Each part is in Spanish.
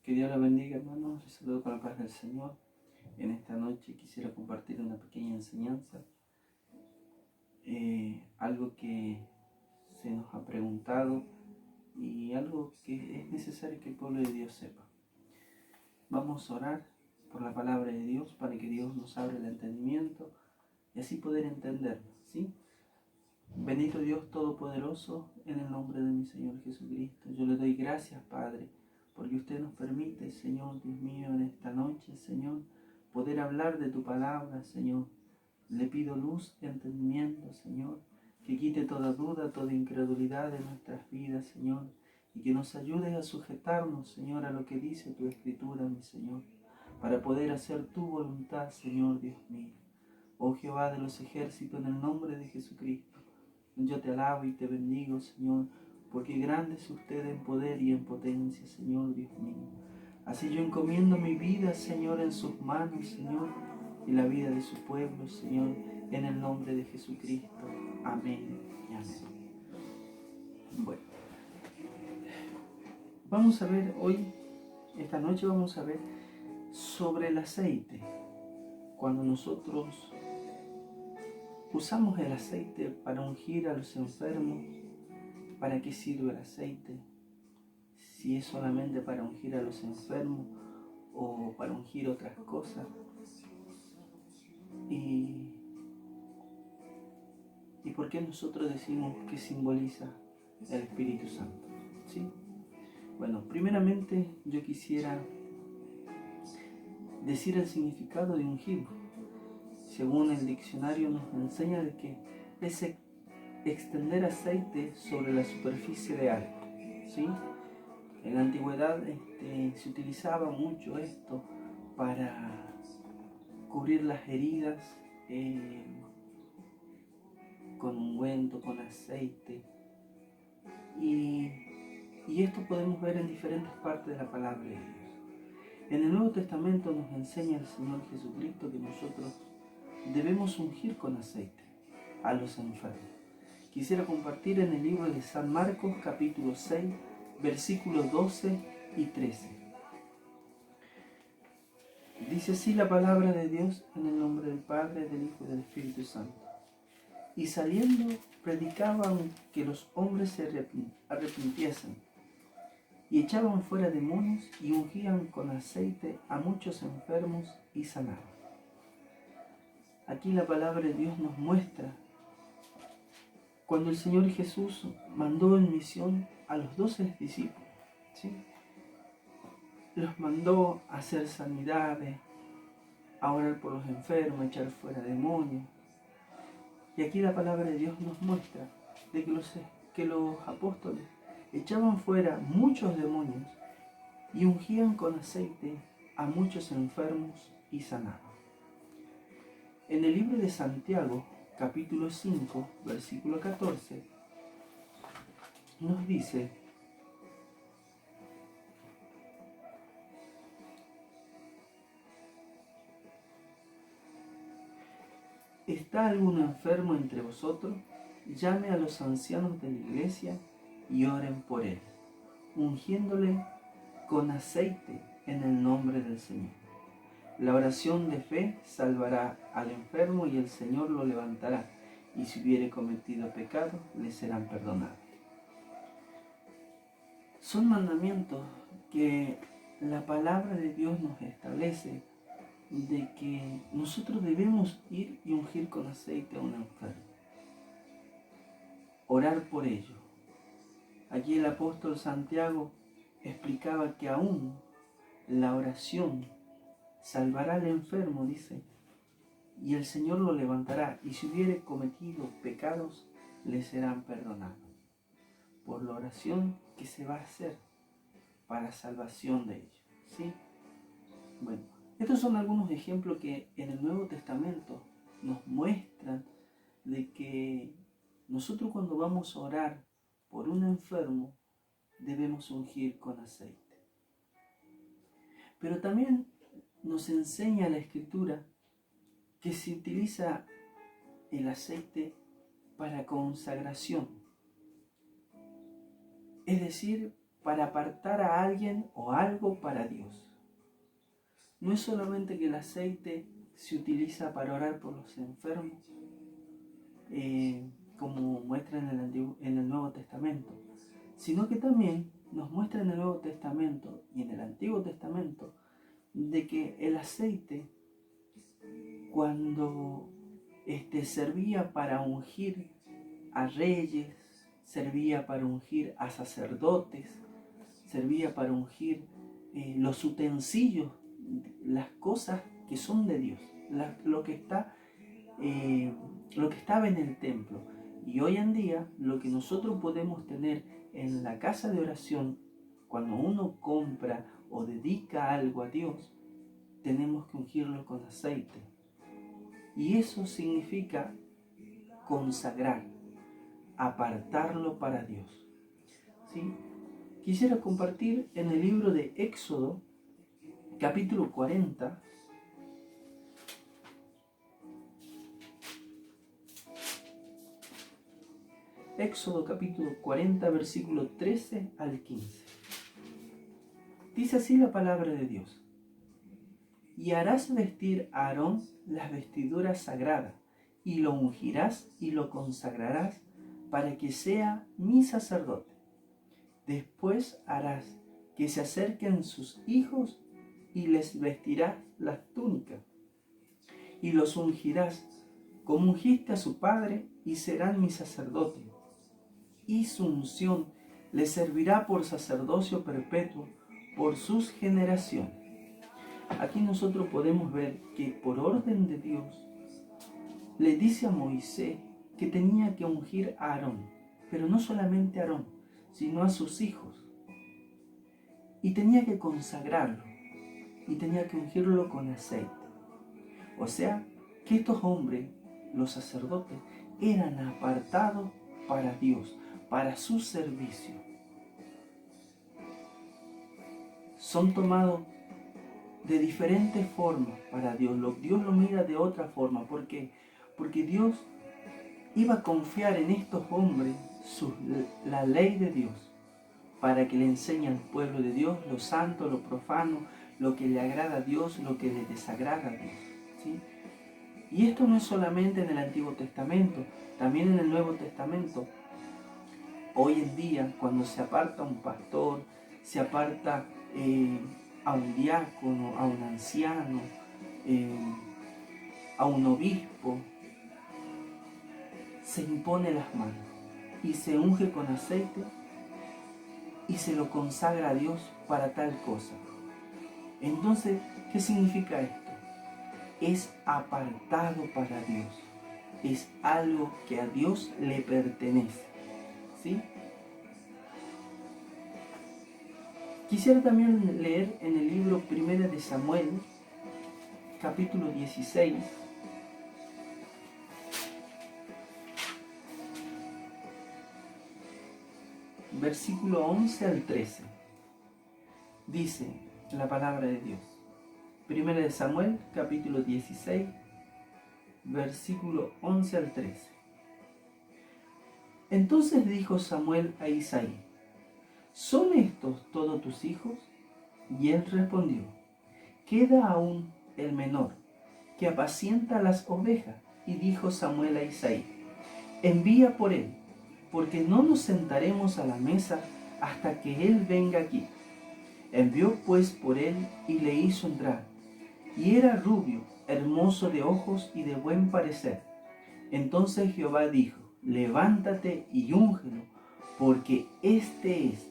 Que Dios la bendiga, hermanos. Les saludo con la paz del Señor. En esta noche quisiera compartir una pequeña enseñanza, algo que se nos ha preguntado y algo que es necesario que el pueblo de Dios sepa. Vamos a orar por la palabra de Dios para que Dios nos abra el entendimiento y así poder entenderla, ¿sí? Bendito Dios Todopoderoso, en el nombre de mi Señor Jesucristo, yo le doy gracias, Padre, porque usted nos permite, Señor Dios mío, en esta noche, Señor, poder hablar de tu palabra, Señor. Le pido luz y entendimiento, Señor, que quite toda duda, toda incredulidad de nuestras vidas, Señor, y que nos ayudes a sujetarnos, Señor, a lo que dice tu Escritura, mi Señor, para poder hacer tu voluntad, Señor Dios mío. Oh Jehová de los ejércitos, en el nombre de Jesucristo, yo te alabo y te bendigo, Señor, porque grande es usted en poder y en potencia, Señor Dios mío. Así yo encomiendo mi vida, Señor, en sus manos, Señor, y la vida de su pueblo, Señor, en el nombre de Jesucristo. Amén y amén. Bueno, vamos a ver hoy, esta noche vamos a ver sobre el aceite. Cuando nosotros usamos el aceite para ungir a los enfermos, ¿para qué sirve el aceite? Si es solamente para ungir a los enfermos o para ungir otras cosas. ¿Y por qué nosotros decimos que simboliza el Espíritu Santo? ¿Sí? Bueno, primeramente yo quisiera decir el significado de ungir. Según el diccionario nos enseña de que es extender aceite sobre la superficie de algo, ¿sí? En la antigüedad se utilizaba mucho esto para cubrir las heridas con ungüento, con aceite. Y esto podemos ver en diferentes partes de la palabra de Dios. En el Nuevo Testamento nos enseña el Señor Jesucristo que nosotros debemos ungir con aceite a los enfermos. Quisiera compartir en el libro de San Marcos, capítulo 6, versículos 12 y 13. Dice así la palabra de Dios, en el nombre del Padre, del Hijo y del Espíritu Santo. Y saliendo predicaban que los hombres se arrepintiesen, y echaban fuera demonios y ungían con aceite a muchos enfermos y sanaban. Aquí la palabra de Dios nos muestra cuando el Señor Jesús mandó en misión a los 12 discípulos, ¿sí? Los mandó a hacer sanidades, a orar por los enfermos, a echar fuera demonios. Y aquí la palabra de Dios nos muestra de que los apóstoles echaban fuera muchos demonios y ungían con aceite a muchos enfermos y sanaban. En el libro de Santiago, capítulo 5, versículo 14, nos dice: ¿está algún enfermo entre vosotros? Llame a los ancianos de la iglesia y oren por él, ungiéndole con aceite en el nombre del Señor. La oración de fe salvará al enfermo y el Señor lo levantará, y si hubiere cometido pecado, le serán perdonados. Son mandamientos que la palabra de Dios nos establece, de que nosotros debemos ir y ungir con aceite a un enfermo, orar por ello. Aquí el apóstol Santiago explicaba que aún la oración salvará al enfermo, dice, y el Señor lo levantará, y si hubiere cometido pecados, le serán perdonados. Por la oración que se va a hacer para salvación de ellos, ¿sí? Bueno, estos son algunos ejemplos que en el Nuevo Testamento nos muestran de que nosotros cuando vamos a orar por un enfermo debemos ungir con aceite. Pero también nos enseña la Escritura que se utiliza el aceite para consagración. Es decir, para apartar a alguien o algo para Dios. No es solamente que el aceite se utiliza para orar por los enfermos, como muestra en el Nuevo Testamento, sino que también nos muestra en el Nuevo Testamento y en el Antiguo Testamento de que el aceite, cuando servía para ungir a reyes, servía para ungir a sacerdotes, servía para ungir los utensilios, las cosas que son de Dios, lo que estaba en el templo. Y hoy en día lo que nosotros podemos tener en la casa de oración, cuando uno compra o dedica algo a Dios, tenemos que ungirlo con aceite. Y eso significa consagrar, apartarlo para Dios. ¿Sí? Quisiera compartir en el libro de Éxodo, capítulo 40, Éxodo capítulo 40, versículo 13 al 15. Dice así la palabra de Dios. Y harás vestir a Aarón las vestiduras sagradas, y lo ungirás y lo consagrarás para que sea mi sacerdote. Después harás que se acerquen sus hijos y les vestirás las túnicas, y los ungirás como ungiste a su padre, y serán mi sacerdote. Y su unción les servirá por sacerdocio perpetuo por sus generaciones. Aquí nosotros podemos ver que por orden de Dios le dice a Moisés que tenía que ungir a Aarón, pero no solamente a Aarón, sino a sus hijos. Y tenía que consagrarlo, y tenía que ungirlo con aceite. O sea, que estos hombres, los sacerdotes, eran apartados para Dios, para su servicio. Son tomados de diferentes formas para Dios. Dios lo mira de otra forma. ¿Por qué? Porque Dios iba a confiar en estos hombres la ley de Dios, para que le enseñe al pueblo de Dios lo santo, lo profano, lo que le agrada a Dios, lo que le desagrada a Dios. ¿Sí? Y esto no es solamente en el Antiguo Testamento, también en el Nuevo Testamento. Hoy en día, cuando se aparta un pastor, se aparta a un diácono, a un anciano, a un obispo, se impone las manos y se unge con aceite y se lo consagra a Dios para tal cosa. Entonces, ¿qué significa esto? Es apartado para Dios. Es algo que a Dios le pertenece. ¿Sí? Quisiera también leer en el libro 1 de Samuel, capítulo 16, versículo 11 al 13. Dice la palabra de Dios. 1 de Samuel, capítulo 16, versículo 11 al 13. Entonces dijo Samuel a Isaí: ¿son estos todos tus hijos? Y él respondió: queda aún el menor, que apacienta las ovejas. Y dijo Samuel a Isaí: envía por él, porque no nos sentaremos a la mesa hasta que él venga aquí. Envió pues por él y le hizo entrar. Y era rubio, hermoso de ojos y de buen parecer. Entonces Jehová dijo: levántate y úngelo, porque este es.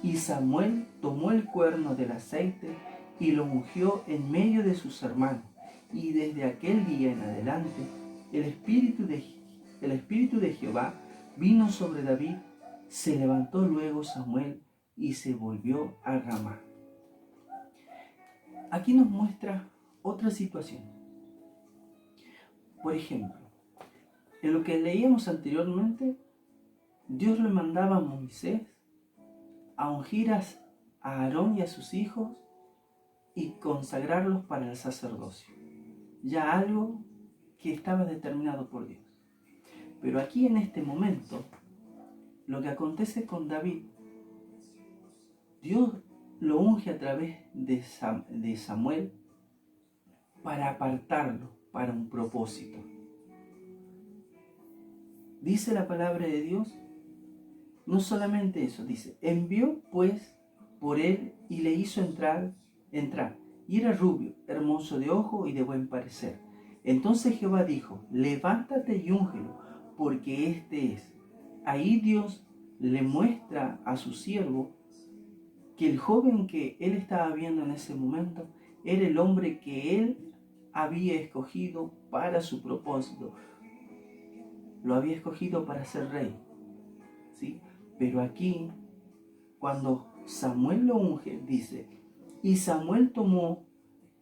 Y Samuel tomó el cuerno del aceite y lo ungió en medio de sus hermanos. Y desde aquel día en adelante, el Espíritu de Jehová vino sobre David. Se levantó luego Samuel y se volvió a Ramá. Aquí nos muestra otra situación. Por ejemplo, en lo que leíamos anteriormente, Dios le mandaba a Moisés a ungir a Aarón y a sus hijos y consagrarlos para el sacerdocio. Ya algo que estaba determinado por Dios. Pero aquí en este momento, lo que acontece con David Dios lo unge a través de Samuel para apartarlo para un propósito. Dice la palabra de Dios, no solamente eso, dice, envió pues por él y le hizo entrar, y era rubio, hermoso de ojo y de buen parecer. Entonces Jehová dijo, levántate y úngelo, porque este es. Ahí Dios le muestra a su siervo que el joven que él estaba viendo en ese momento era el hombre que él había escogido para su propósito. Lo había escogido para ser rey, ¿sí? Pero aquí, cuando Samuel lo unge, dice, y Samuel tomó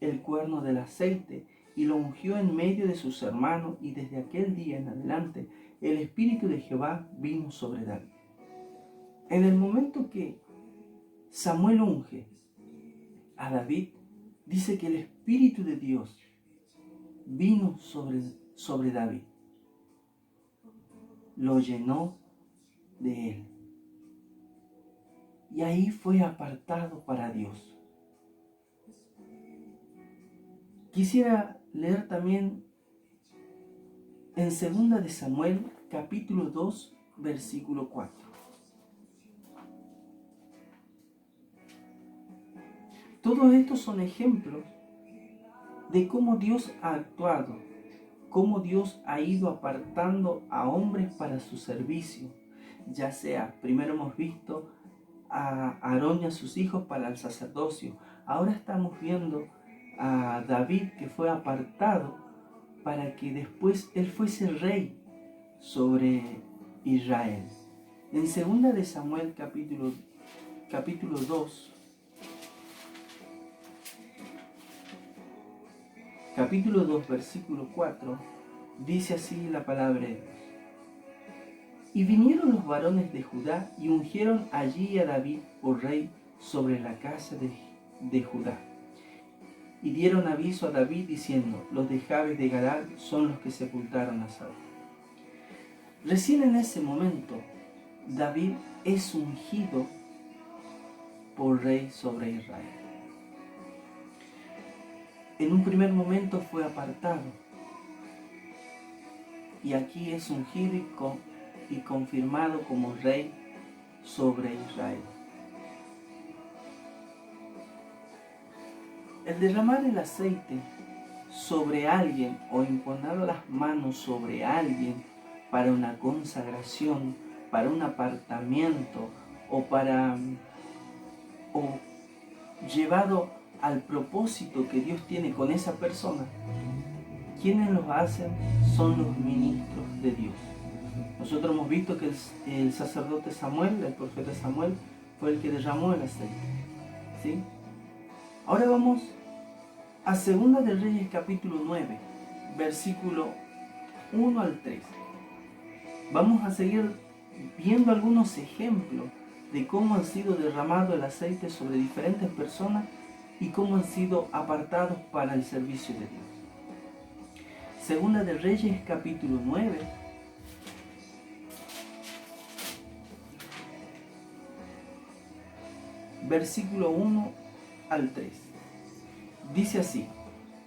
el cuerno del aceite y lo ungió en medio de sus hermanos, y desde aquel día en adelante el Espíritu de Jehová vino sobre David. En el momento que Samuel unge a David, dice que el Espíritu de Dios vino sobre David. Lo llenó de él. Y ahí fue apartado para Dios. Quisiera leer también en 2 de Samuel, capítulo 2, versículo 4. Todos estos son ejemplos de cómo Dios ha actuado, cómo Dios ha ido apartando a hombres para su servicio. Ya sea, primero hemos visto a Aarón y a sus hijos para el sacerdocio. Ahora estamos viendo a David, que fue apartado para que después él fuese rey sobre Israel. En 2 de Samuel capítulo 2, capítulo 2, versículo 4, dice así la palabra de Dios. Y vinieron los varones de Judá y ungieron allí a David por rey sobre la casa de Judá. Y dieron aviso a David diciendo, los de Jabes de Galad son los que sepultaron a Saúl. Recién en ese momento, David es ungido por rey sobre Israel. En un primer momento fue apartado, y aquí es ungido y confirmado como rey sobre Israel. El derramar el aceite sobre alguien o imponer las manos sobre alguien para una consagración, para un apartamiento o llevado al propósito que Dios tiene con esa persona, quienes los hacen son los ministros de Dios. Nosotros hemos visto que el sacerdote Samuel, el profeta Samuel, fue el que derramó el aceite, ¿sí? Ahora vamos a 2 de Reyes capítulo 9, versículo 1 al 3. Vamos a seguir viendo algunos ejemplos de cómo han sido derramado el aceite sobre diferentes personas y cómo han sido apartados para el servicio de Dios. 2 de Reyes capítulo 9, versículo 1 al 3. Dice así,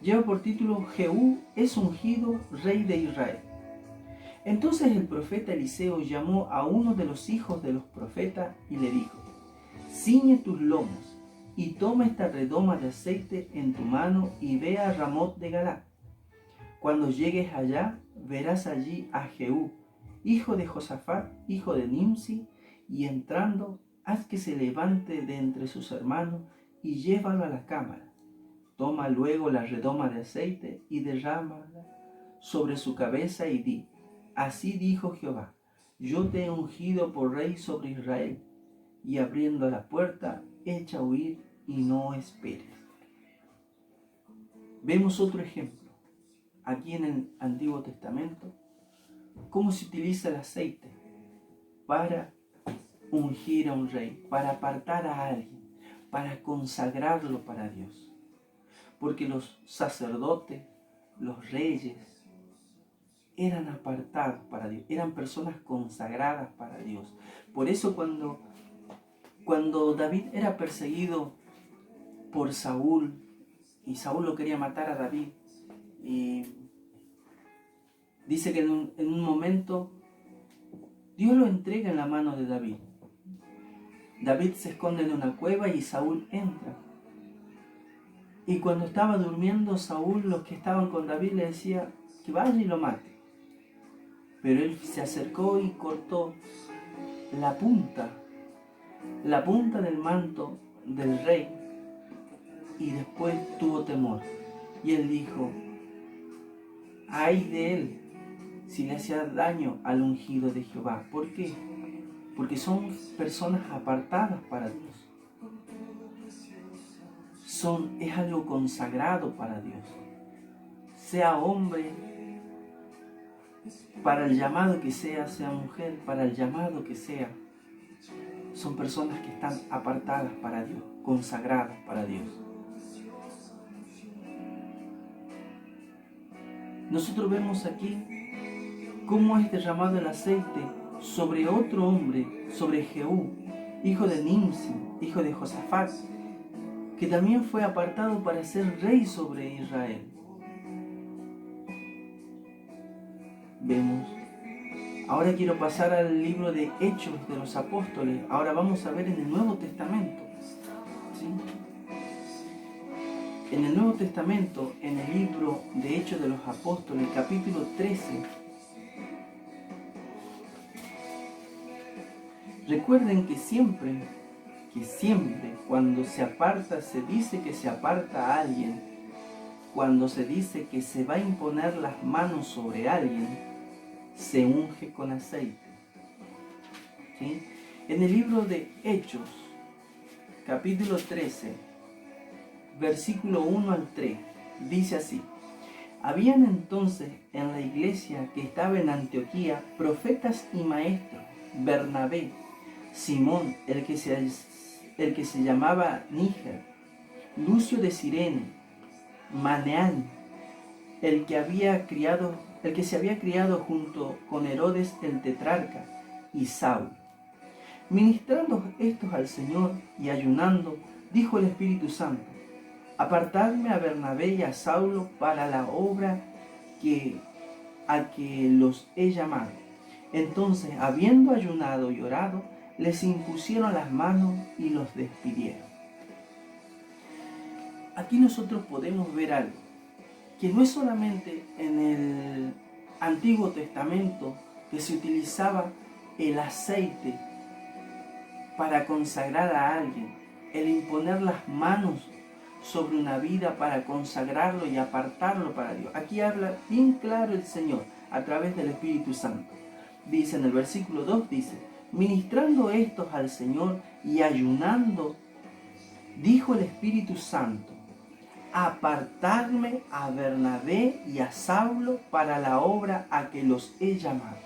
lleva por título, Jehú es ungido rey de Israel. Entonces el profeta Eliseo llamó a uno de los hijos de los profetas y le dijo, ciñe tus lomos y toma esta redoma de aceite en tu mano y ve a Ramot de Galad. Cuando llegues allá, verás allí a Jehú, hijo de Josafat, hijo de Nimsi, y entrando, haz que se levante de entre sus hermanos y llévalo a la cámara. Toma luego la redoma de aceite y derrámala sobre su cabeza y di, así dijo Jehová, yo te he ungido por rey sobre Israel, y abriendo la puerta, echa a huir y no esperes. Vemos otro ejemplo, aquí en el Antiguo Testamento, cómo se utiliza el aceite para ungir a un rey, para apartar a alguien, para consagrarlo para Dios. Porque los sacerdotes, los reyes, eran apartados para Dios, eran personas consagradas para Dios. Por eso cuando Cuando David era perseguido por Saúl, y Saúl lo quería matar a David, y dice que en un momento Dios lo entrega en la mano de David. David se esconde en una cueva y Saúl entra. Y cuando estaba durmiendo Saúl, los que estaban con David le decía que vaya y lo mate. Pero él se acercó y cortó la punta del manto del rey, y después tuvo temor. Y él dijo: ay de él si le hacía daño al ungido de Jehová. ¿Por qué? Porque son personas apartadas para Dios. Es algo consagrado para Dios. Sea hombre, para el llamado que sea mujer, para el llamado que sea, son personas que están apartadas para Dios, consagradas para Dios. Nosotros vemos aquí cómo es derramado el aceite sobre otro hombre, sobre Jehú, hijo de Nimsi, hijo de Josafat, que también fue apartado para ser rey sobre Israel. Vemos. Ahora quiero pasar al libro de Hechos de los Apóstoles. Ahora vamos a ver en el Nuevo Testamento. ¿Sí? En el Nuevo Testamento, en el libro de Hechos de los Apóstoles, capítulo 13. Recuerden que siempre, cuando se aparta, se dice que se aparta a alguien, cuando se dice que se va a imponer las manos sobre alguien, se unge con aceite. ¿Sí? En el libro de Hechos, capítulo 13, versículo 1 al 3, dice así: habían entonces en la iglesia que estaba en Antioquía profetas y maestros: Bernabé, Simón, el que se llamaba Níger, Lucio de Cirene, Maneán, el que se había criado junto con Herodes el tetrarca, y Saulo. Ministrando estos al Señor y ayunando, dijo el Espíritu Santo: apartadme a Bernabé y a Saulo para la obra a que los he llamado. Entonces, habiendo ayunado y orado, les impusieron las manos y los despidieron. Aquí nosotros podemos ver algo, que no es solamente en el Antiguo Testamento que se utilizaba el aceite para consagrar a alguien, el imponer las manos sobre una vida para consagrarlo y apartarlo para Dios. Aquí habla bien claro el Señor a través del Espíritu Santo. Dice en el versículo 2, dice: ministrando estos al Señor y ayunando, dijo el Espíritu Santo: apartarme a Bernabé y a Saulo para la obra a que los he llamado.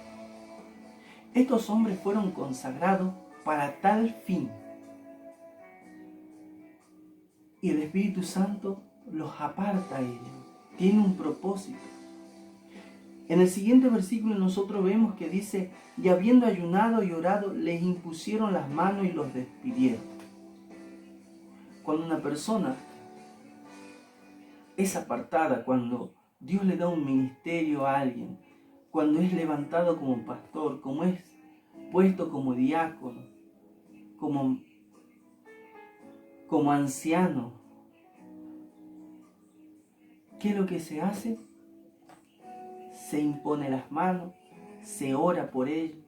Estos hombres fueron consagrados para tal fin. Y el Espíritu Santo los aparta a ellos. Tiene un propósito. En el siguiente versículo nosotros vemos que dice: y habiendo ayunado y orado, les impusieron las manos y los despidieron. Cuando una persona es apartada, cuando Dios le da un ministerio a alguien, cuando es levantado como pastor, como es puesto como diácono, como anciano, ¿qué es lo que se hace? Se impone las manos, se ora por ellos,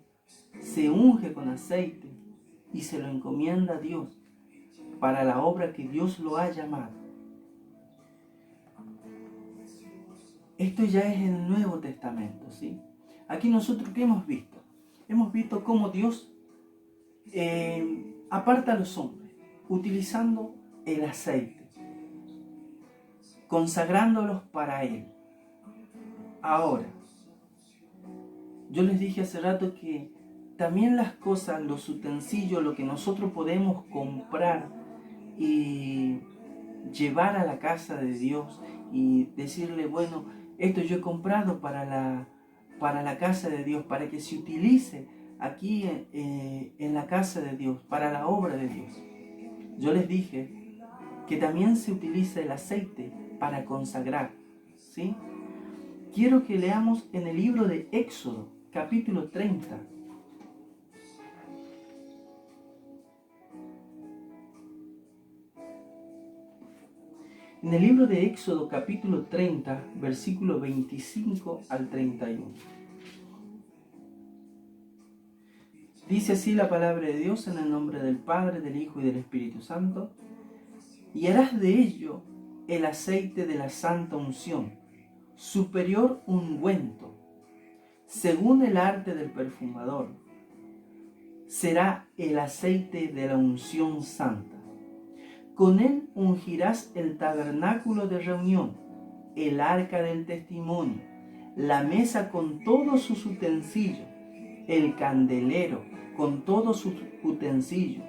se unge con aceite y se lo encomienda a Dios para la obra que Dios lo ha llamado. Esto ya es en el Nuevo Testamento, ¿sí? Aquí nosotros, ¿qué hemos visto? Hemos visto cómo Dios aparta a los hombres utilizando el aceite, consagrándolos para Él. Ahora, yo les dije hace rato que también las cosas, los utensilios, lo que nosotros podemos comprar y llevar a la casa de Dios y decirle: bueno, esto yo he comprado para la casa de Dios, para que se utilice aquí en la casa de Dios, para la obra de Dios. Yo les dije que también se utiliza el aceite para consagrar, ¿sí? Quiero que leamos en el libro de Éxodo, capítulo 30. En el libro de Éxodo, capítulo 30, versículo 25 al 31. Dice así la palabra de Dios en el nombre del Padre, del Hijo y del Espíritu Santo. Y harás de ello el aceite de la santa unción, superior ungüento, según el arte del perfumador. Será el aceite de la unción santa. Con él ungirás el tabernáculo de reunión, el arca del testimonio, la mesa con todos sus utensilios, el candelero con todos sus utensilios,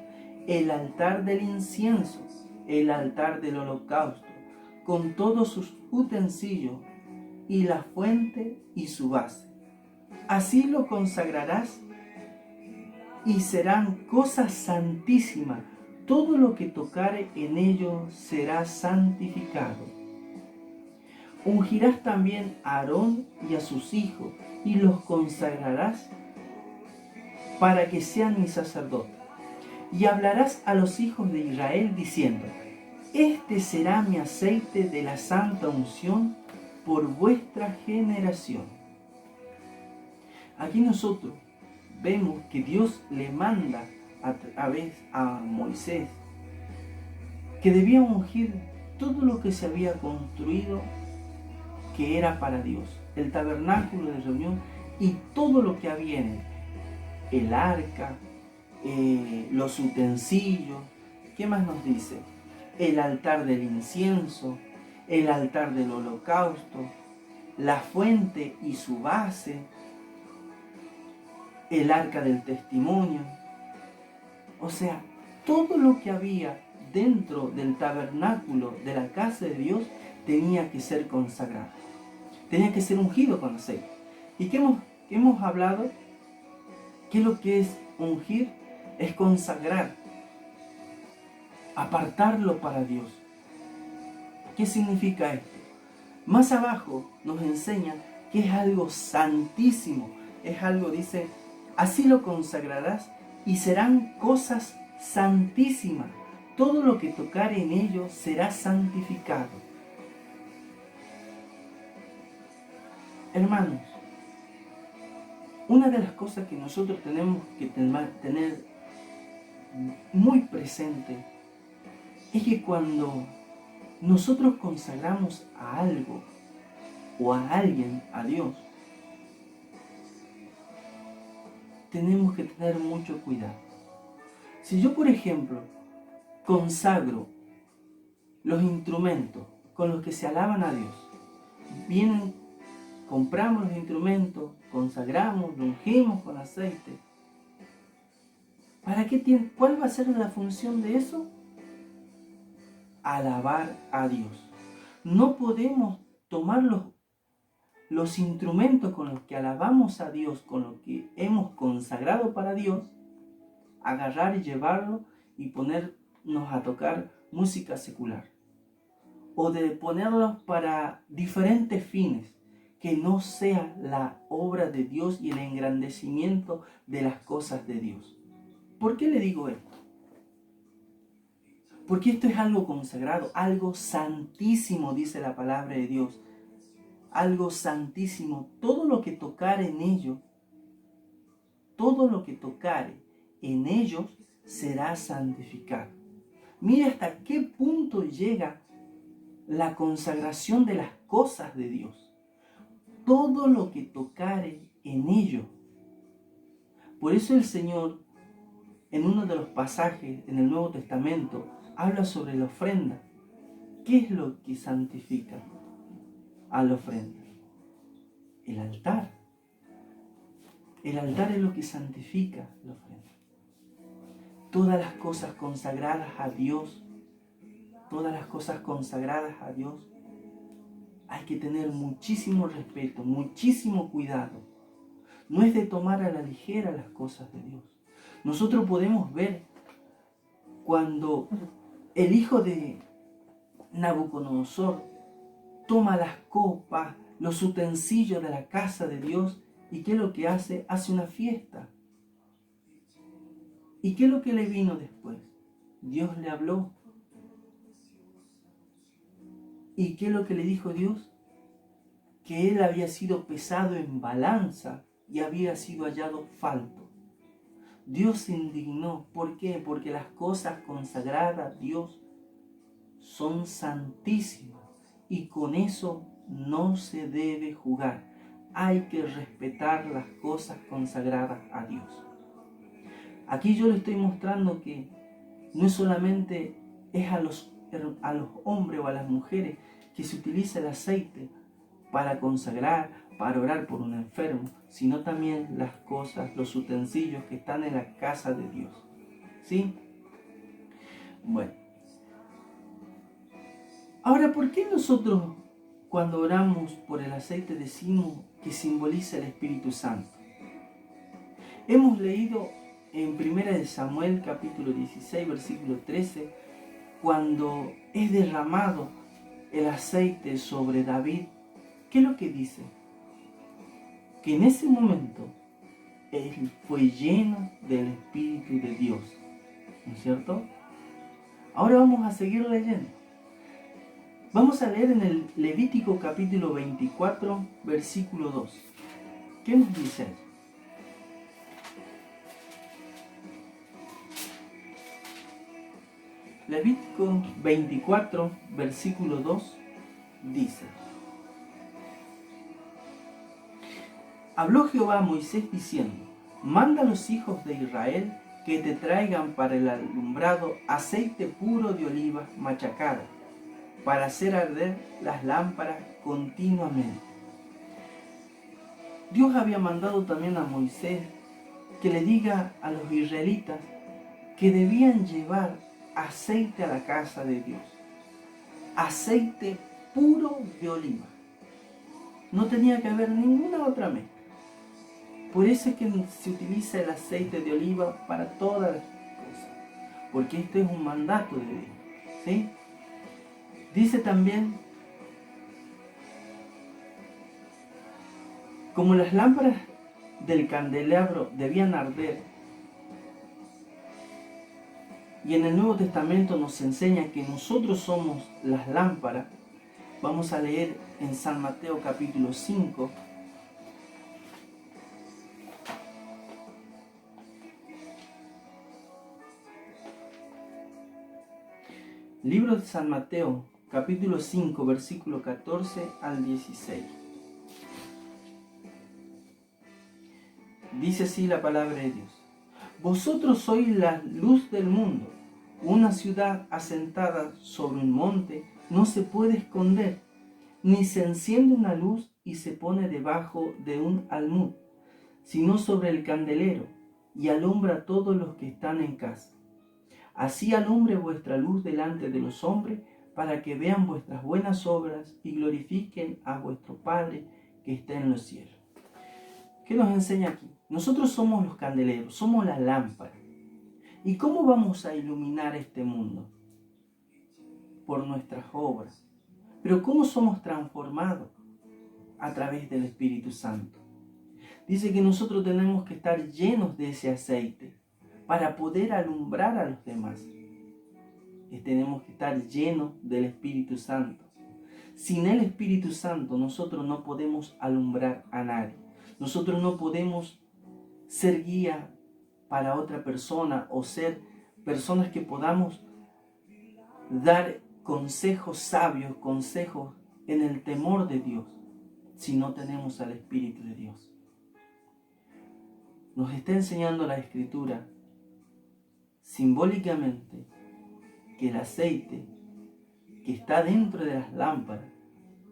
el altar del incienso, el altar del holocausto, con todos sus utensilios, y la fuente y su base. Así lo consagrarás y serán cosas santísimas. Todo lo que tocare en ello será santificado. Ungirás también a Aarón y a sus hijos, y los consagrarás para que sean mis sacerdotes. Y hablarás a los hijos de Israel diciendo: este será mi aceite de la santa unción por vuestra generación. Aquí nosotros vemos que Dios le manda a Moisés que debía ungir todo lo que se había construido que era para Dios, el tabernáculo de reunión y todo lo que había en él, el arca, los utensilios. ¿Qué más nos dice? El altar del incienso, el altar del holocausto, la fuente y su base, el arca del testimonio. O sea, todo lo que había dentro del tabernáculo de la casa de Dios tenía que ser consagrado, tenía que ser ungido con aceite. ¿Y qué hemos hablado? ¿Qué es lo que es ungir? Es consagrar, apartarlo para Dios. ¿Qué significa esto? Más abajo nos enseña que es algo santísimo, es algo, dice, así lo consagrarás y serán cosas santísimas. Todo lo que tocare en ello será santificado. Hermanos, una de las cosas que nosotros tenemos que tener muy presente es que cuando nosotros consagramos a algo o a alguien a Dios, tenemos que tener mucho cuidado. Si yo, por ejemplo, consagro los instrumentos con los que se alaban a Dios, compramos los instrumentos, consagramos, lo ungimos con aceite. ¿Para qué ¿Cuál va a ser la función de eso? Alabar a Dios. No podemos tomar los instrumentos con los que alabamos a Dios, con los que hemos consagrado para Dios, agarrar y llevarlo y ponernos a tocar música secular. O de ponerlos para diferentes fines, que no sea la obra de Dios y el engrandecimiento de las cosas de Dios. ¿Por qué le digo esto? Porque esto es algo consagrado, algo santísimo, dice la palabra de Dios. Algo santísimo. Todo lo que tocare en ellos será santificado. Mira hasta qué punto llega la consagración de las cosas de Dios. Todo lo que tocare en ellos. Por eso el Señor, en uno de los pasajes en el Nuevo Testamento, habla sobre la ofrenda. ¿Qué es lo que santifica a la ofrenda? El altar. El altar es lo que santifica la ofrenda. Todas las cosas consagradas a Dios, hay que tener muchísimo respeto, muchísimo cuidado. no es de tomar a la ligera las cosas de Dios. Nosotros podemos ver cuando el hijo de Nabucodonosor toma las copas, los utensilios de la casa de Dios, y ¿qué es lo que hace? Hace una fiesta. ¿Y qué es lo que le vino después? Dios le habló. ¿Y qué es lo que le dijo Dios? Que él había sido pesado en balanza y había sido hallado falto. Dios se indignó. ¿Por qué? Porque las cosas consagradas a Dios son santísimas y con eso no se debe jugar. Hay que respetar las cosas consagradas a Dios. Aquí yo le estoy mostrando que no solamente es a los hombres o a las mujeres que se utiliza el aceite para consagrar, para orar por un enfermo, sino también las cosas, los utensilios que están en la casa de Dios. ¿Sí? Bueno. Ahora, ¿por qué nosotros cuando oramos por el aceite decimos que simboliza el Espíritu Santo? Hemos leído en 1 Samuel capítulo 16, versículo 13, cuando es derramado el aceite sobre David, ¿qué es lo que dice? Que en ese momento él fue lleno del Espíritu de Dios, ¿no es cierto? Ahora vamos a seguir leyendo. Vamos a leer en el Levítico capítulo 24, versículo 2. ¿Qué nos dice? Levítico 24, versículo 2 dice: Habló Jehová a Moisés diciendo: Manda a los hijos de Israel que te traigan para el alumbrado aceite puro de oliva machacada, para hacer arder las lámparas continuamente. Dios había mandado también a Moisés que le diga a los israelitas que debían llevar aceite a la casa de Dios. Aceite puro de oliva. No tenía que haber ninguna otra mezcla. Por eso es que se utiliza el aceite de oliva para todas las cosas. Porque esto es un mandato de Dios. ¿Sí? Dice también: como las lámparas del candelabro debían arder, y en el Nuevo Testamento nos enseña que nosotros somos las lámparas. Vamos a leer en San Mateo capítulo 5. Libro de San Mateo capítulo 5, versículo 14 al 16. Dice así la palabra de Dios: Vosotros sois la luz del mundo. Una ciudad asentada sobre un monte no se puede esconder, ni se enciende una luz y se pone debajo de un almud, sino sobre el candelero, y alumbra a todos los que están en casa. Así alumbre vuestra luz delante de los hombres, para que vean vuestras buenas obras y glorifiquen a vuestro Padre que está en los cielos. ¿Qué nos enseña aquí? Nosotros somos los candeleros, somos la lámpara. ¿Y cómo vamos a iluminar este mundo? Por nuestras obras. Pero ¿cómo somos transformados? A través del Espíritu Santo. Dice que nosotros tenemos que estar llenos de ese aceite para poder alumbrar a los demás. Tenemos que estar llenos del Espíritu Santo. Sin el Espíritu Santo nosotros no podemos alumbrar a nadie. Nosotros no podemos ser guía para otra persona o ser personas que podamos dar consejos sabios, consejos en el temor de Dios, si no tenemos al Espíritu de Dios. Nos está enseñando la Escritura simbólicamente que el aceite que está dentro de las lámparas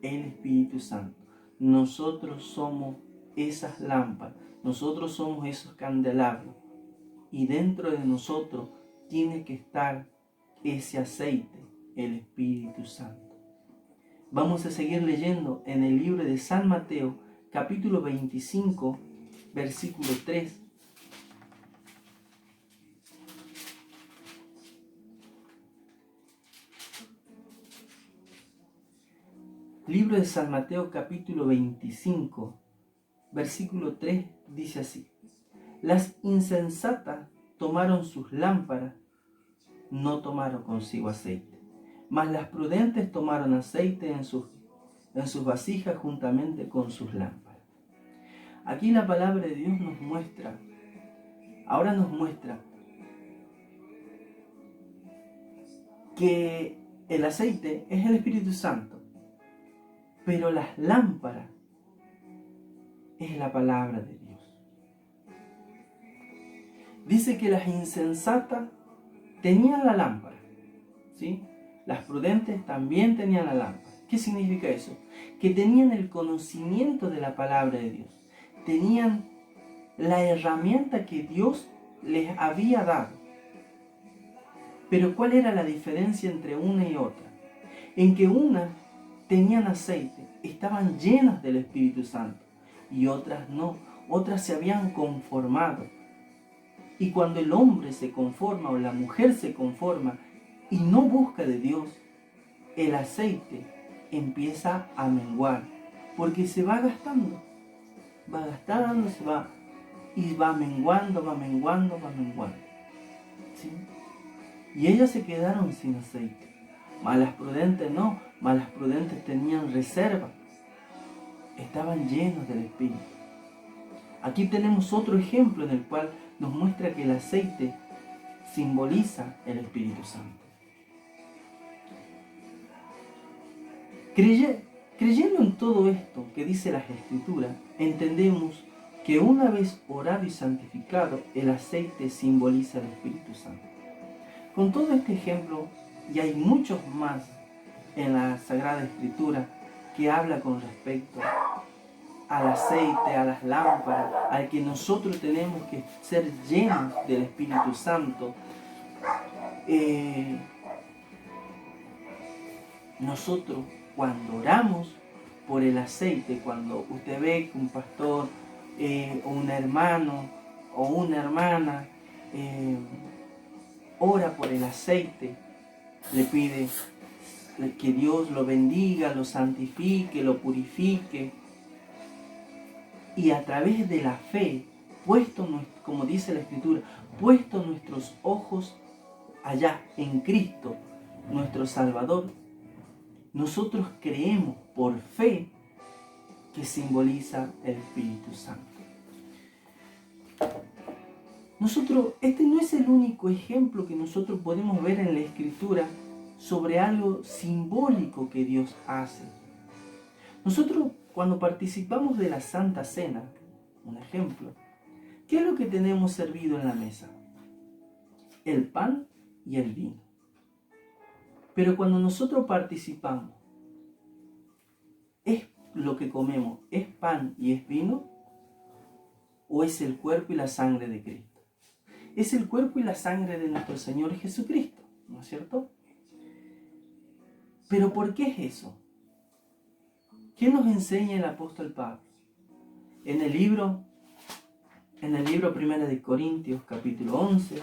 es el Espíritu Santo. Nosotros somos esas lámparas, nosotros somos esos candelabros, y dentro de nosotros tiene que estar ese aceite, el Espíritu Santo. Vamos a seguir leyendo en el libro de San Mateo, capítulo 25, versículo 3. Libro de San Mateo capítulo 25, versículo 3 dice así: las insensatas tomaron sus lámparas, no tomaron consigo aceite, mas las prudentes tomaron aceite en sus vasijas juntamente con sus lámparas. Aquí la palabra de Dios nos muestra que el aceite es el Espíritu Santo, pero las lámparas es la palabra de Dios. Dice que las insensatas tenían la lámpara, ¿sí? Las prudentes también tenían la lámpara. ¿Qué significa eso? Que tenían el conocimiento de la palabra de Dios. Tenían la herramienta que Dios les había dado. Pero ¿cuál era la diferencia entre una y otra? En que unas tenían aceite, estaban llenas del Espíritu Santo, y otras no. Otras se habían conformado. Y cuando el hombre se conforma o la mujer se conforma y no busca de Dios, el aceite empieza a menguar, porque se va gastando, y va menguando, ¿sí? Y ellas se quedaron sin aceite. Malas prudentes no, malas prudentes tenían reserva, estaban llenos del Espíritu. Aquí tenemos otro ejemplo en el cual nos muestra que el aceite simboliza el Espíritu Santo. Creyendo en todo esto que dice las Escrituras, entendemos que una vez orado y santificado, el aceite simboliza el Espíritu Santo. Con todo este ejemplo, y hay muchos más en la Sagrada Escritura que habla con respecto al aceite, a las lámparas, al que nosotros tenemos que ser llenos del Espíritu Santo. Nosotros cuando oramos por el aceite, cuando usted ve que un pastor o un hermano o una hermana ora por el aceite, le pide que Dios lo bendiga, lo santifique, lo purifique, y a través de la fe, como dice la Escritura, puesto nuestros ojos allá en Cristo, nuestro Salvador, nosotros creemos por fe que simboliza el Espíritu Santo. Este no es el único ejemplo que nosotros podemos ver en la Escritura sobre algo simbólico que Dios hace. Nosotros, cuando participamos de la Santa Cena, un ejemplo, ¿qué es lo que tenemos servido en la mesa? El pan y el vino. Pero cuando nosotros participamos, ¿es lo que comemos, es pan y es vino? ¿O es el cuerpo y la sangre de Cristo? Es el cuerpo y la sangre de nuestro Señor Jesucristo, ¿no es cierto? ¿Pero por qué es eso? ¿Qué nos enseña el apóstol Pablo? En el libro 1 de Corintios, capítulo 11,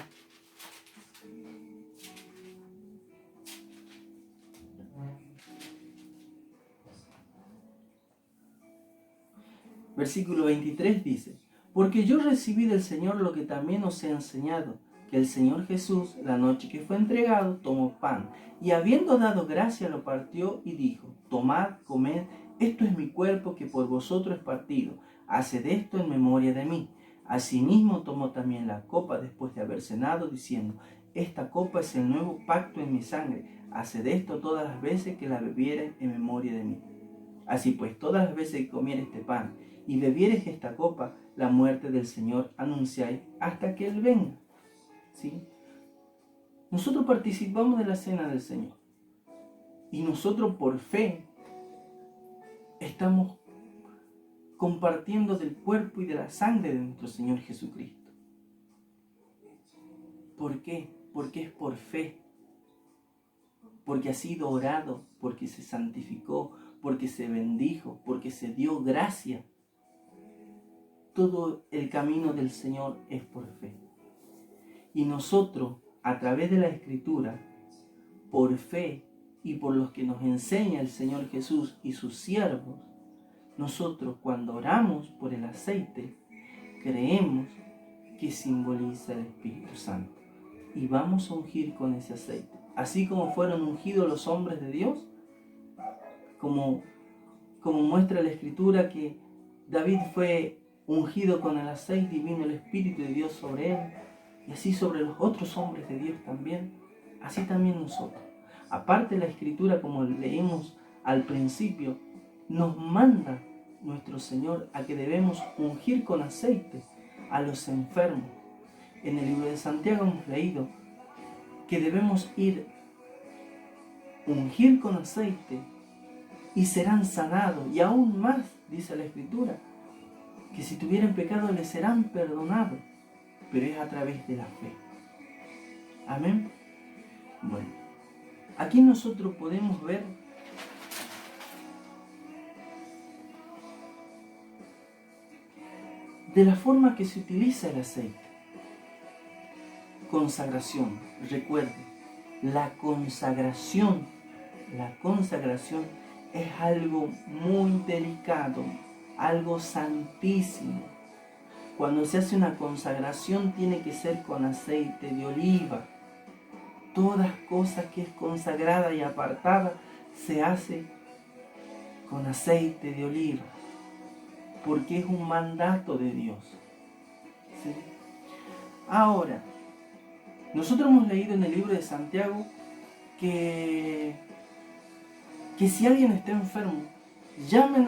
versículo 23 dice: porque yo recibí del Señor lo que también os he enseñado, que el Señor Jesús, la noche que fue entregado, tomó pan, y habiendo dado gracia, lo partió y dijo: tomad, comed, esto es mi cuerpo que por vosotros es partido, haced esto en memoria de mí. Asimismo tomó también la copa después de haber cenado, diciendo: esta copa es el nuevo pacto en mi sangre, haced esto todas las veces que la bebiereis en memoria de mí. Así pues, todas las veces que comiereis este pan y bebiereis esta copa, la muerte del Señor anunciáis hasta que Él venga. ¿Sí? Nosotros participamos de la cena del Señor. Y nosotros por fe estamos compartiendo del cuerpo y de la sangre de nuestro Señor Jesucristo. ¿Por qué? Porque es por fe. Porque ha sido orado, porque se santificó, porque se bendijo, porque se dio gracia. todo el camino del Señor es por fe. Y nosotros, a través de la Escritura, por fe y por los que nos enseña el Señor Jesús y sus siervos, nosotros cuando oramos por el aceite, creemos que simboliza el Espíritu Santo. Y vamos a ungir con ese aceite. Así como fueron ungidos los hombres de Dios, como muestra la Escritura que David fue ungido con el aceite y vino el Espíritu de Dios sobre él, y así sobre los otros hombres de Dios también, así también nosotros. Aparte la Escritura, como leímos al principio, nos manda nuestro Señor a que debemos ungir con aceite a los enfermos. En el libro de Santiago hemos leído que debemos ungir con aceite y serán sanados. Y aún más, dice la Escritura, que si tuvieran pecado les serán perdonados, pero es a través de la fe. Amén. Bueno, aquí nosotros podemos ver de la forma que se utiliza el aceite. Consagración. Recuerde, la consagración es algo muy delicado, algo santísimo. Cuando se hace una consagración tiene que ser con aceite de oliva. Todas cosas que es consagrada y apartada se hace con aceite de oliva, porque es un mandato de Dios. ¿Sí? Ahora, nosotros hemos leído en el libro de Santiago que si alguien está enfermo, llamen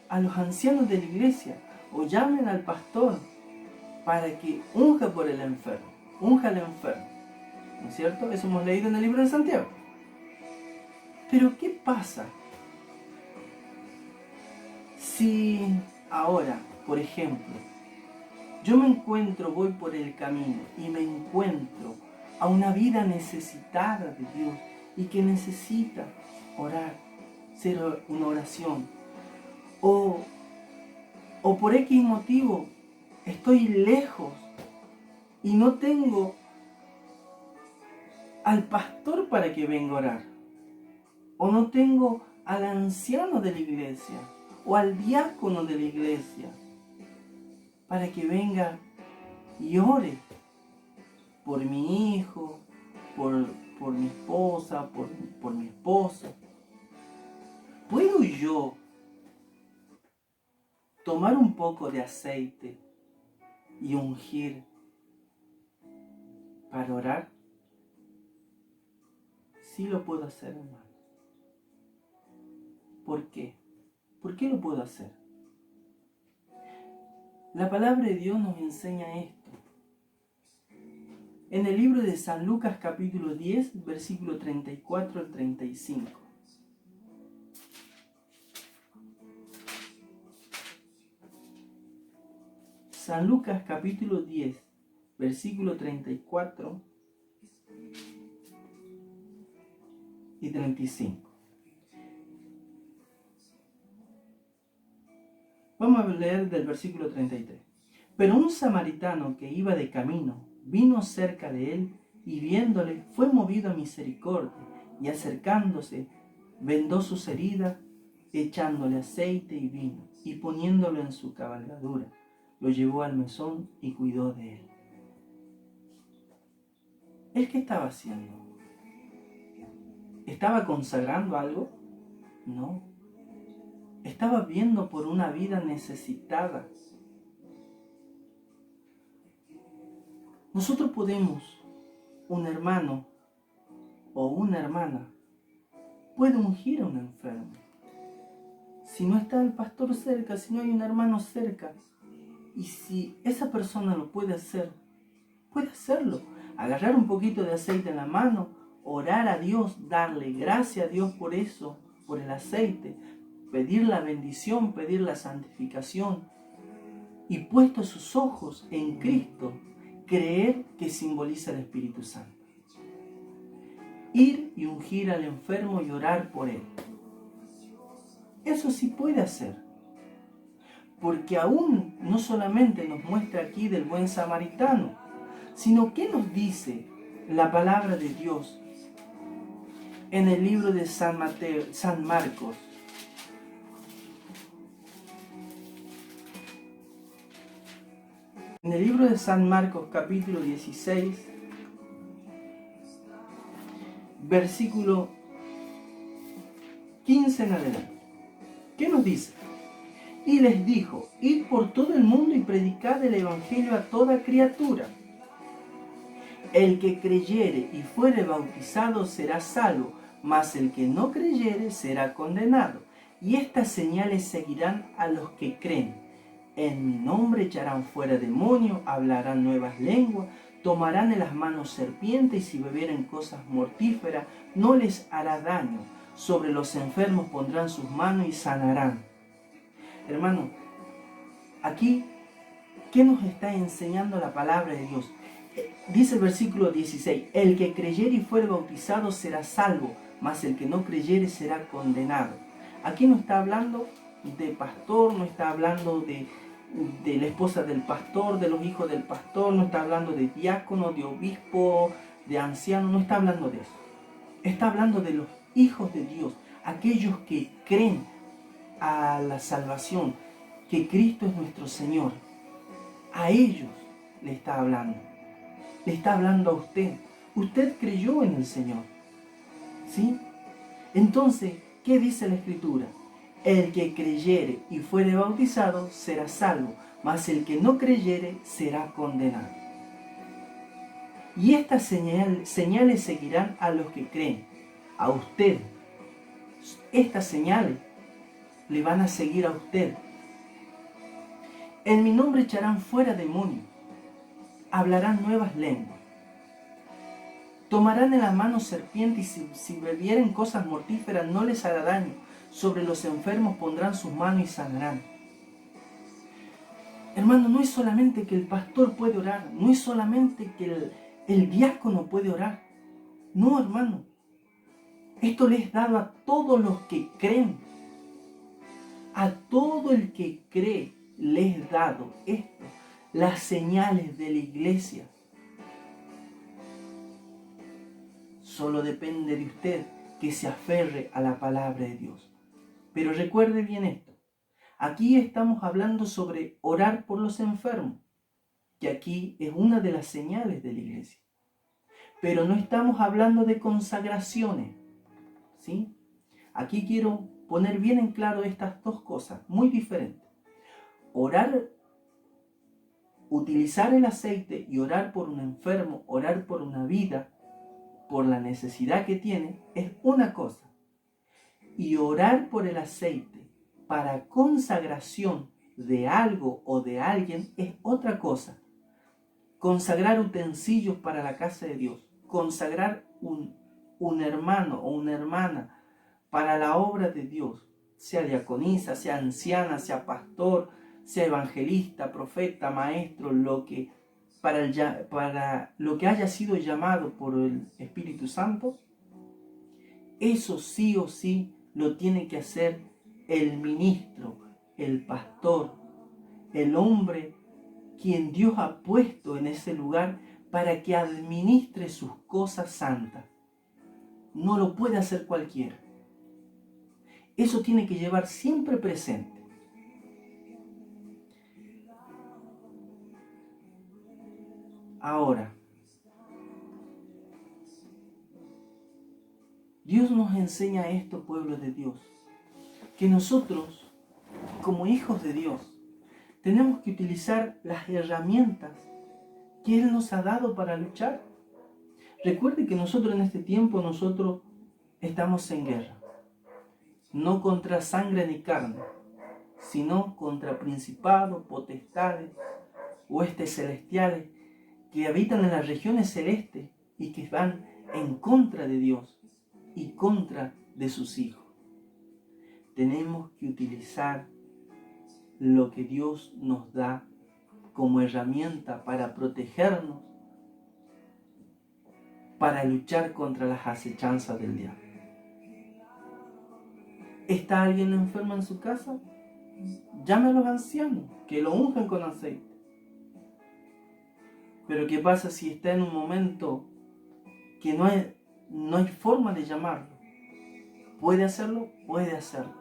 a los ancianos de la iglesia o llamen al pastor para que unja por el enfermo, unja al enfermo. ¿No es cierto? Eso hemos leído en el libro de Santiago. Pero ¿qué pasa si ahora, por ejemplo, yo voy por el camino y me encuentro a una vida necesitada de Dios y que necesita orar, hacer una oración, o por X motivo estoy lejos y no tengo al pastor para que venga a orar, o no tengo al anciano de la iglesia o al diácono de la iglesia para que venga y ore por mi hijo, por mi esposa, por mi esposo. ¿Puedo yo tomar un poco de aceite y ungir para orar? Sí lo puedo hacer, hermano. ¿Por qué? ¿Por qué lo puedo hacer? La palabra de Dios nos enseña esto. En el libro de San Lucas capítulo 10, versículo 34 al 35. San Lucas capítulo 10, versículo 34 y 35. Vamos a leer del versículo 33. Pero un samaritano que iba de camino vino cerca de él y viéndole fue movido a misericordia y acercándose vendó sus heridas echándole aceite y vino y poniéndolo en su cabalgadura lo llevó al mesón y cuidó de él. ¿Él qué estaba haciendo? ¿Estaba consagrando algo? No. Estaba viendo por una vida necesitada. Nosotros podemos, un hermano o una hermana puede ungir a un enfermo. Si no está el pastor cerca, si no hay un hermano cerca, y si esa persona lo puede hacer, puede hacerlo. Agarrar un poquito de aceite en la mano, orar a Dios, darle gracias a Dios por eso, por el aceite, pedir la bendición, pedir la santificación, y puesto sus ojos en Cristo, creer que simboliza el Espíritu Santo. Ir y ungir al enfermo y orar por él. Eso sí puede hacer. Porque aún no solamente nos muestra aquí del buen samaritano, sino que nos dice la palabra de Dios en el libro de San Marcos. En el libro de San Marcos, capítulo 16, versículo 15 en adelante. ¿Qué nos dice? Y les dijo: id por todo el mundo y predicad el evangelio a toda criatura. El que creyere y fuere bautizado será salvo, mas el que no creyere será condenado. Y estas señales seguirán a los que creen. En mi nombre echarán fuera demonios, hablarán nuevas lenguas, tomarán en las manos serpientes, y si bebieren cosas mortíferas no les hará daño. Sobre los enfermos pondrán sus manos y sanarán. Hermano, aquí, ¿qué nos está enseñando la palabra de Dios? Dice el versículo 16, el que creyere y fuere bautizado será salvo, mas el que no creyere será condenado. Aquí no está hablando de pastor, no está hablando de la esposa del pastor, de los hijos del pastor, no está hablando de diácono, de obispo, de anciano, no está hablando de eso. Está hablando de los hijos de Dios, aquellos que creen a la salvación, que Cristo es nuestro Señor. A ellos le está hablando. Le está hablando a usted. Usted creyó en el Señor, ¿sí? Entonces, ¿qué dice la Escritura? El que creyere y fuere bautizado será salvo, mas el que no creyere será condenado. Y estas señales seguirán a los que creen. A usted. Estas señales le van a seguir a usted. En mi nombre echarán fuera demonios, hablarán nuevas lenguas, tomarán en la mano serpientes, y si bebieren cosas mortíferas no les hará daño. Sobre los enfermos pondrán sus manos y sanarán. Hermano, no es solamente que el pastor puede orar, no es solamente que el diácono puede orar. No, hermano. Esto le es dado a todos los que creen. A todo el que cree le es dado esto, las señales de la iglesia. Solo depende de usted que se aferre a la palabra de Dios. Pero recuerde bien esto. Aquí estamos hablando sobre orar por los enfermos, que aquí es una de las señales de la iglesia. Pero no estamos hablando de consagraciones, ¿sí? Aquí quiero poner bien en claro estas dos cosas, muy diferentes. Orar, utilizar el aceite y orar por un enfermo, orar por una vida, por la necesidad que tiene, es una cosa. Y orar por el aceite para consagración de algo o de alguien es otra cosa. Consagrar utensilios para la casa de Dios, consagrar un hermano o una hermana para la obra de Dios, sea diaconisa, sea anciana, sea pastor, sea evangelista, profeta, maestro, para lo que haya sido llamado por el Espíritu Santo, eso sí o sí lo tiene que hacer el ministro, el pastor, el hombre quien Dios ha puesto en ese lugar para que administre sus cosas santas. No lo puede hacer cualquiera. Eso tiene que llevar siempre presente. Ahora, Dios nos enseña esto, pueblo de Dios, que nosotros, como hijos de Dios, tenemos que utilizar las herramientas que Él nos ha dado para luchar. Recuerde que nosotros en este tiempo, nosotros estamos en guerra. No contra sangre ni carne, sino contra principados, potestades, huestes celestiales que habitan en las regiones celestes y que van en contra de Dios y contra de sus hijos. Tenemos que utilizar lo que Dios nos da como herramienta para protegernos, para luchar contra las acechanzas del diablo. ¿Está alguien enfermo en su casa? llame a los ancianos, que lo unjan con aceite. Pero ¿qué pasa si está en un momento que no hay forma de llamarlo? ¿Puede hacerlo? Puede hacerlo.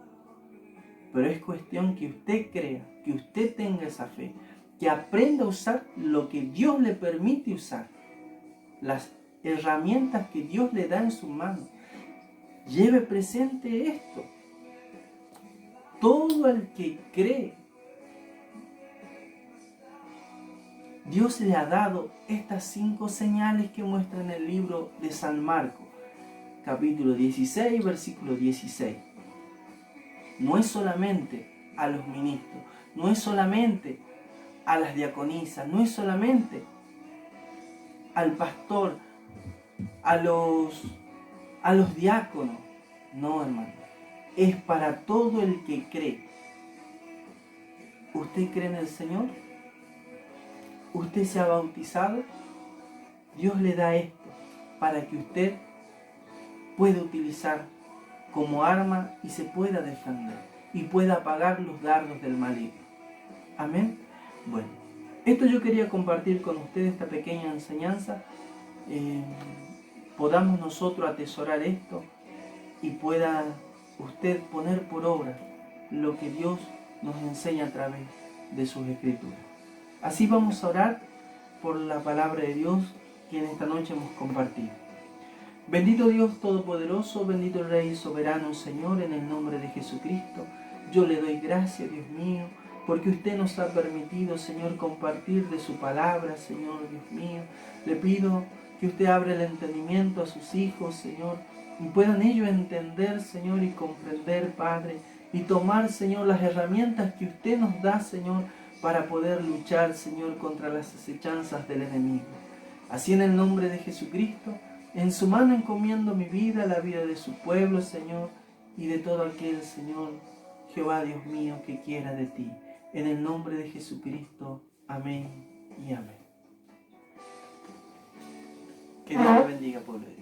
Pero es cuestión que usted crea, que usted tenga esa fe, que aprenda a usar lo que Dios le permite usar, las herramientas que Dios le da en su mano. Lleve presente esto. Todo el que cree, Dios le ha dado estas 5 señales que muestra en el libro de San Marcos, capítulo 16, versículo 16. No es solamente a los ministros, no es solamente a las diaconisas, no es solamente al pastor, a los diáconos. No, hermano. Es para todo el que cree. ¿Usted cree en el Señor? ¿Usted se ha bautizado? Dios le da esto para que usted pueda utilizar como arma y se pueda defender y pueda apagar los dardos del maligno. Amén. Bueno, esto yo quería compartir con ustedes, esta pequeña enseñanza. Podamos nosotros atesorar esto y pueda usted poner por obra lo que Dios nos enseña a través de sus escrituras. Así vamos a orar por la palabra de Dios que en esta noche hemos compartido. Bendito Dios Todopoderoso, bendito el Rey Soberano, Señor, en el nombre de Jesucristo, yo le doy gracias, Dios mío, porque usted nos ha permitido, Señor, compartir de su palabra, Señor, Dios mío. Le pido que usted abra el entendimiento a sus hijos, Señor, y puedan ellos entender, Señor, y comprender, Padre, y tomar, Señor, las herramientas que usted nos da, Señor, para poder luchar, Señor, contra las acechanzas del enemigo. Así en el nombre de Jesucristo, en su mano encomiendo mi vida, la vida de su pueblo, Señor, y de todo aquel, Señor, Jehová Dios mío, que quiera de ti. En el nombre de Jesucristo. Amén y amén. Que Dios te bendiga, pueblo de Dios.